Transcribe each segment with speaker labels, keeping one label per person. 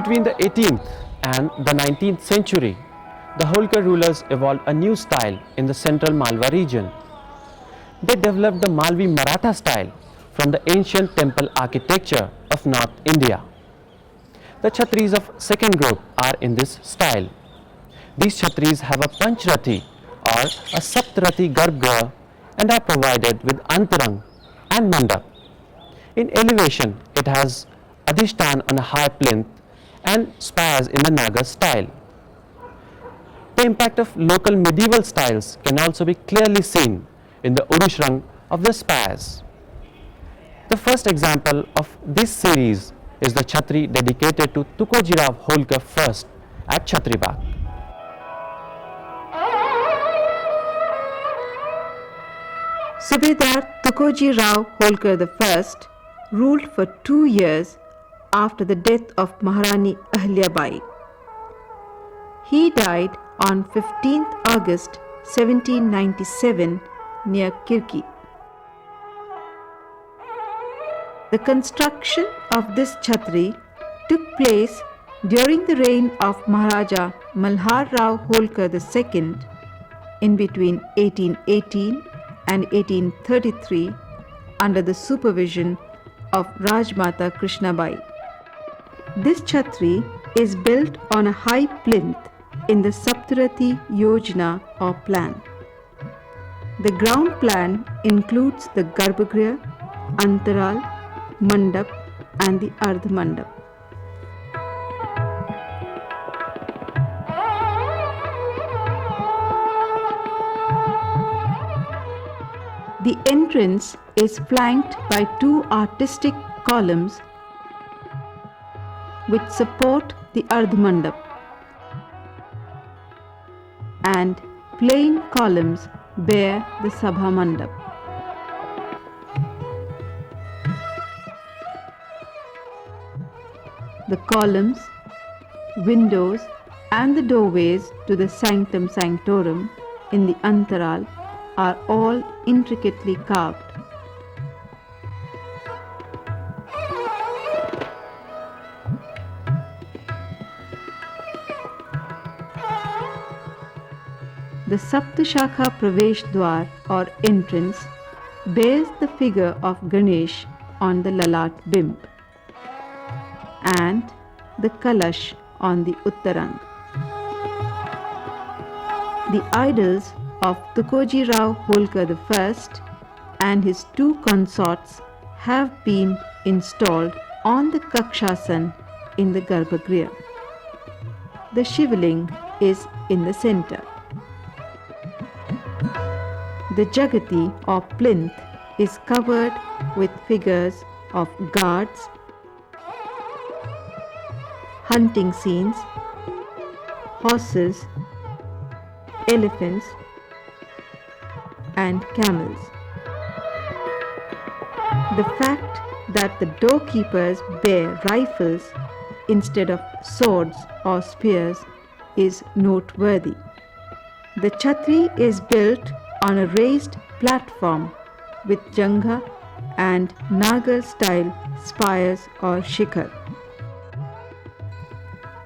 Speaker 1: between the 18th and the 19th century, the Holkar rulers evolved a new style in the central Malwa region. They developed the Malvi Maratha style from the ancient temple architecture of North India. The Chhatris of second group are in this style. These Chhatris have a Panchrathi or a Saptrathi Garbhagriha and are provided with Antarang and Mandap. In elevation, it has Adhishtan on a high plinth and spires in the Nagar style. The impact of local medieval styles can also be clearly seen in the Urushrang of the spires. The first example of this series is the Chhatri dedicated to Tukojirao Holkar first at Chhatribagh.
Speaker 2: Subedar Tukoji Rao Holkar I ruled for 2 years after the death of Maharani Ahilyabai. He died on 15th August 1797 near Kirki. The construction of this Chhatri took place during the reign of Maharaja Malhar Rao Holkar II in between 1818 and 1833 under the supervision of Rajmata Krishnabai. This Chhatri is built on a high plinth in the Saptarati Yojana or plan. The ground plan includes the Garbhagriha, Antaral, Mandap and the Ardh Mandap. The entrance is flanked by 2 artistic columns which support the Ardh Mandap and plain columns bear the Sabha Mandap. The columns, windows and the doorways to the Sanctum Sanctorum in the Antaral are all intricately carved. The Saptashakha Pravesh Dwar or entrance bears the figure of Ganesh on the Lalat Bimb and the Kalash on the Uttarang. The idols of Tukoji Rao Holkar I and his 2 consorts have been installed on the Kakshasan in the Garbhagriha. The Shivling is in the center. The Jagati or plinth is covered with figures of guards, hunting scenes, horses, elephants and camels. The fact that the doorkeepers bear rifles instead of swords or spears is noteworthy. The Chhatri is built on a raised platform with Jangha and Nagar style spires or shikhar.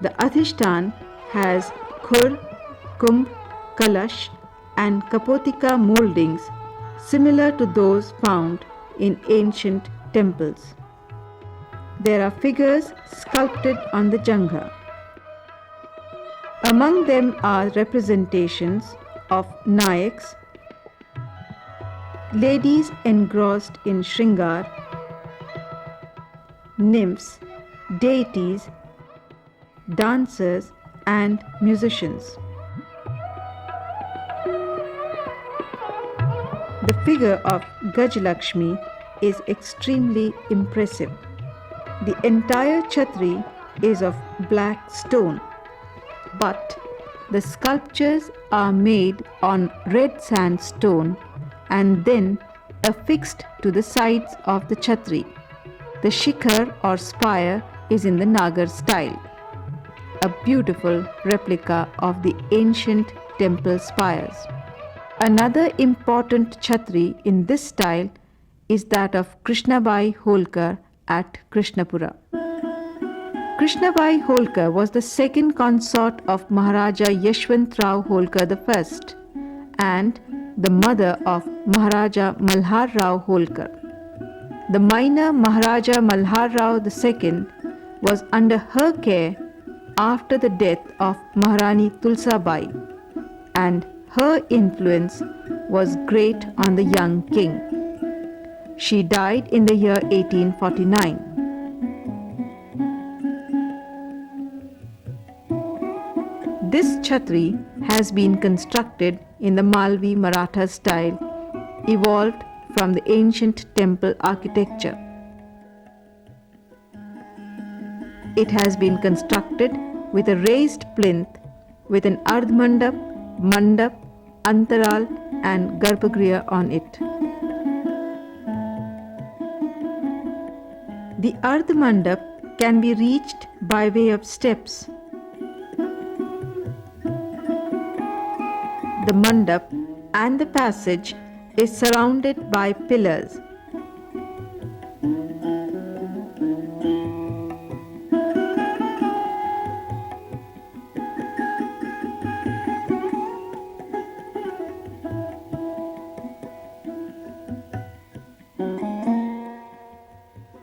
Speaker 2: The Adhishtan has Khur, Kumbh, Kalash and Kapotika mouldings similar to those found in ancient temples. There are figures sculpted on the Jangha. Among them are representations of Nayaks, ladies engrossed in Shringar, nymphs, deities, dancers and musicians. The figure of Gajalakshmi is extremely impressive. The entire Chhatri is of black stone, but the sculptures are made on red sandstone and then affixed to the sides of the Chhatri. The shikhar or spire is in the Nagar style, a beautiful replica of the ancient temple spires. Another important Chhatri in this style is that of Krishnabai Holkar at Krishnapura. Krishnabai Holkar was the second consort of Maharaja Yashwantrao Holkar I and the mother of Maharaja Malhar Rao Holkar. The minor Maharaja Malhar Rao II was under her care after the death of Maharani Tulsabai, and her influence was great on the young king. She died in the year 1849. This chhatri has been constructed in the Malvi Maratha style, evolved from the ancient temple architecture. It has been constructed with a raised plinth with an ardhmandap, mandap, antaral and garbhagriha on it. The ardhmandap can be reached by way of steps. The mandap and the passage is surrounded by pillars.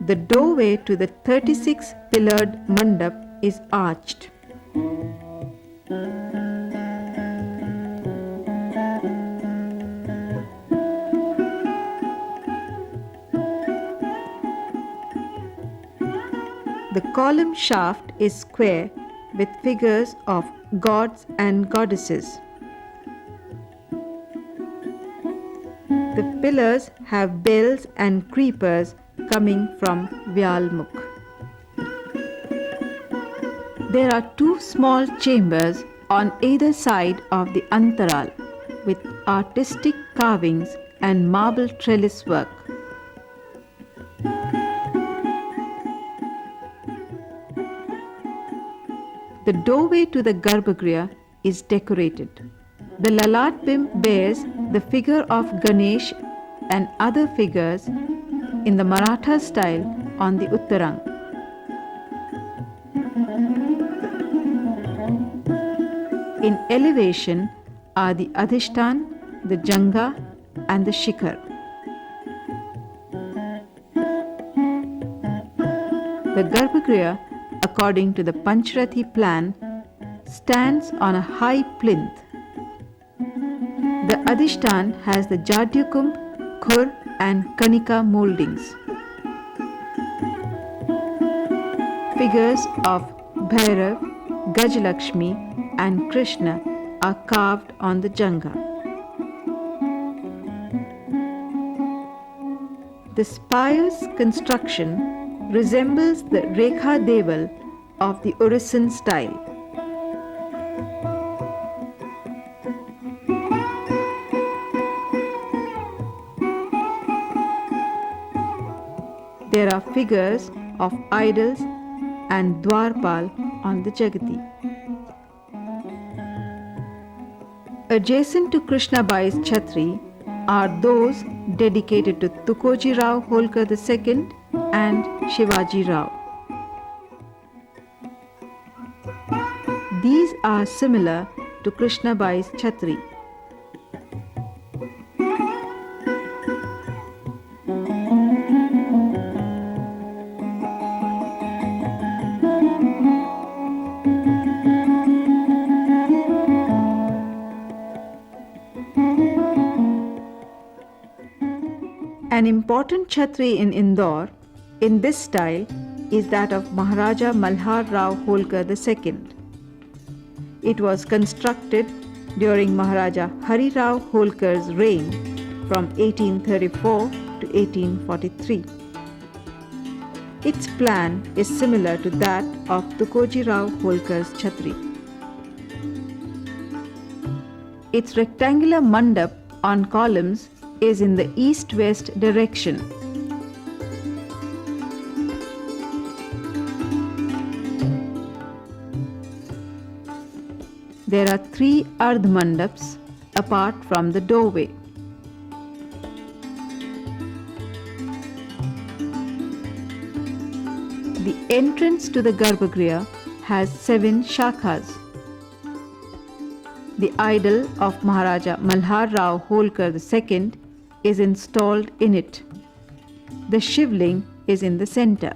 Speaker 2: The doorway to the 36-pillared mandap is arched. The column shaft is square with figures of gods and goddesses. The pillars have bells and creepers coming from Vyalmukh. There are two small chambers on either side of the antaral with artistic carvings and marble trellis work. The doorway to the Garbhagriha is decorated. The Lalat Bimb bears the figure of Ganesh and other figures in the Maratha style on the Uttarang. In elevation are the Adhishtan, the Janga and the Shikhar. The Garbhagriha, according to the Panchrathi plan, stands on a high plinth. The Adhishtan has the Jadyakumb, Khur and Kanika mouldings. Figures of Bhairav, Gajalakshmi and Krishna are carved on the Janga. The spire's construction resembles the Rekha Deval of the Orisen style. There are figures of idols and Dwarpal on the Jagati. Adjacent to Krishnabai's Chhatri are those dedicated to Tukoji Rao Holkar II and Shivaji Rao. These are similar to Krishnabai's Chhatri. An important chhatri in Indore in this style is that of Maharaja Malhar Rao Holkar II. It was constructed during Maharaja Hari Rao Holkar's reign from 1834 to 1843. Its plan is similar to that of Tukoji Rao Holkar's chhatri. Its rectangular mandap on columns is in the east-west direction. There are 3 ardhmandaps apart from the doorway. The entrance to the Garbhagriha has 7 shakhas. The idol of Maharaja Malhar Rao Holkar II is installed in it. The Shivling is in the center.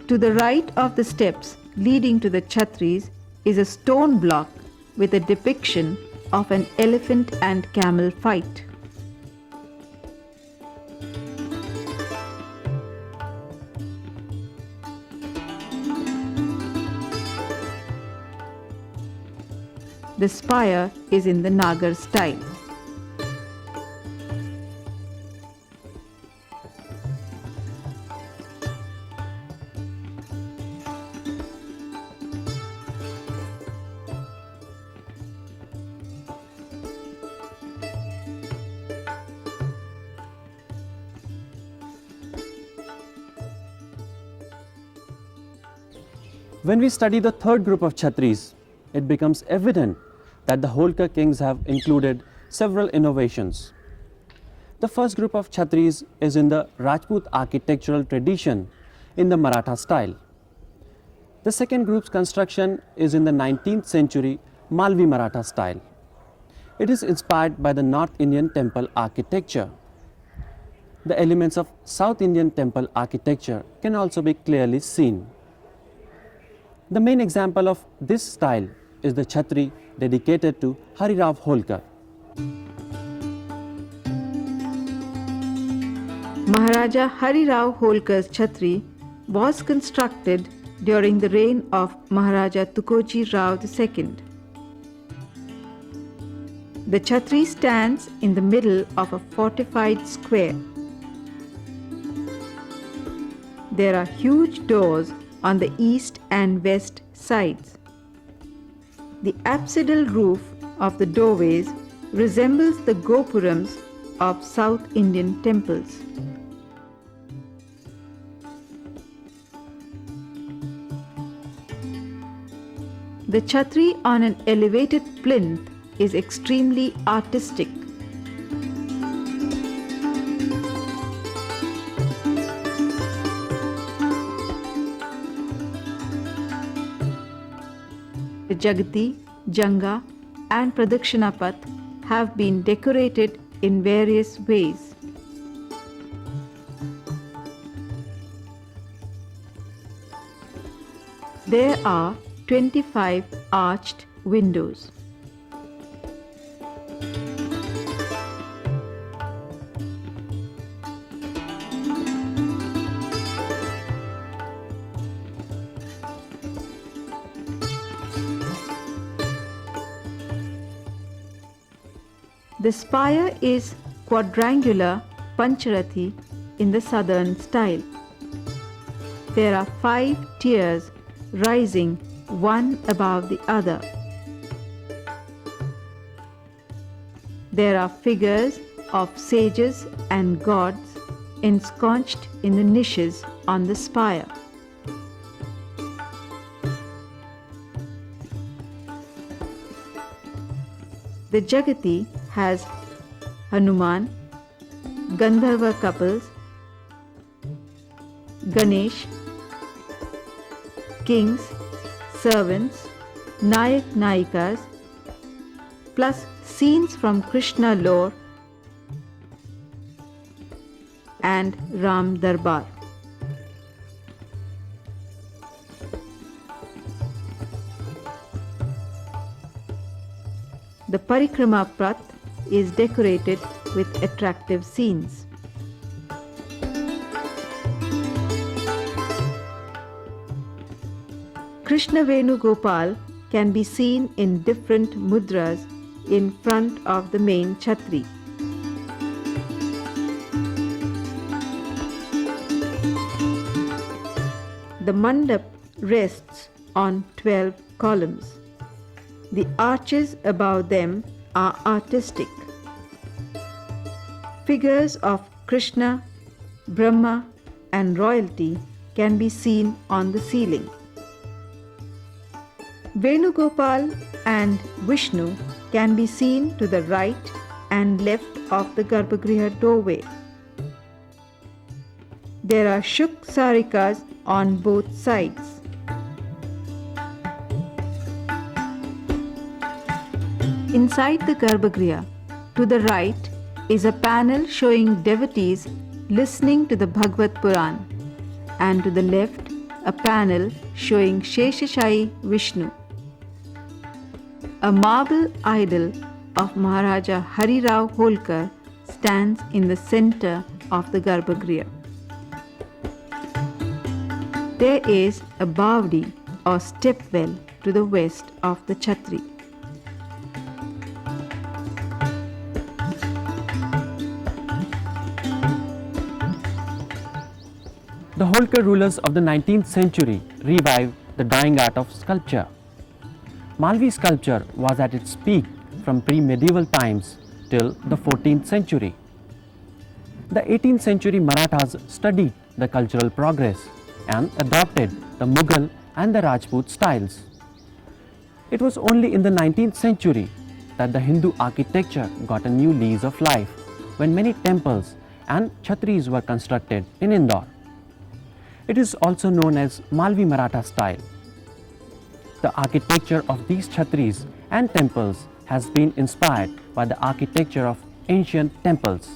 Speaker 2: To the right of the steps leading to the Chhatris is a stone block with a depiction of an elephant and camel fight. The spire is in the Nagar style.
Speaker 1: When we study the third group of Chhatris, it becomes evident that the Holkar kings have included several innovations. The first group of Chhatris is in the Rajput architectural tradition in the Maratha style. The second group's construction is in the 19th century Malvi Maratha style. It is inspired by the North Indian temple architecture. The elements of South Indian temple architecture can also be clearly seen. The main example of this style is the Chhatri dedicated to Harirao Holkar.
Speaker 2: Maharaja Harirao Holkar's Chhatri was constructed during the reign of Maharaja Tukoji Rao II. The Chhatri stands in the middle of a fortified square. There are huge doors on the east and west sides. The apsidal roof of the doorways resembles the gopurams of South Indian temples. The Chhatri on an elevated plinth is extremely artistic. The Jagati, Janga and Pradakshinapath have been decorated in various ways. There are 25 arched windows. The spire is quadrangular Pancharathi in the southern style. There are 5 tiers rising one above the other. There are figures of sages and gods ensconced in the niches on the spire. The Jagati has Hanuman, Gandharva couples, Ganesh, kings, servants, Nayak Nayikas, plus scenes from Krishna lore and Ram Darbar. The Parikrama Prath is decorated with attractive scenes. Krishna Venugopal can be seen in different mudras in front of the main Chhatri. The mandap rests on 12 columns. The arches above them are artistic. Figures of Krishna, Brahma and royalty can be seen on the ceiling. Venugopal and Vishnu can be seen to the right and left of the Garbhagriha doorway. There are Shuk Sarikas on both sides. Inside the Garbhagriha, to the right, is a panel showing devotees listening to the Bhagavad Puran, and to the left, a panel showing Sheshashayi Vishnu. A marble idol of Maharaja Hari Rao Holkar stands in the center of the Garbhagriha. There is a Bavdi or step well to the west of the Chhatri.
Speaker 1: The Holkar rulers of the 19th century revived the dying art of sculpture. Malvi sculpture was at its peak from pre-medieval times till the 14th century. The 18th century Marathas studied the cultural progress and adopted the Mughal and the Rajput styles. It was only in the 19th century that the Hindu architecture got a new lease of life when many temples and chhatris were constructed in Indore. It is also known as Malvi Maratha style. The architecture of these chhatris and temples has been inspired by the architecture of ancient temples.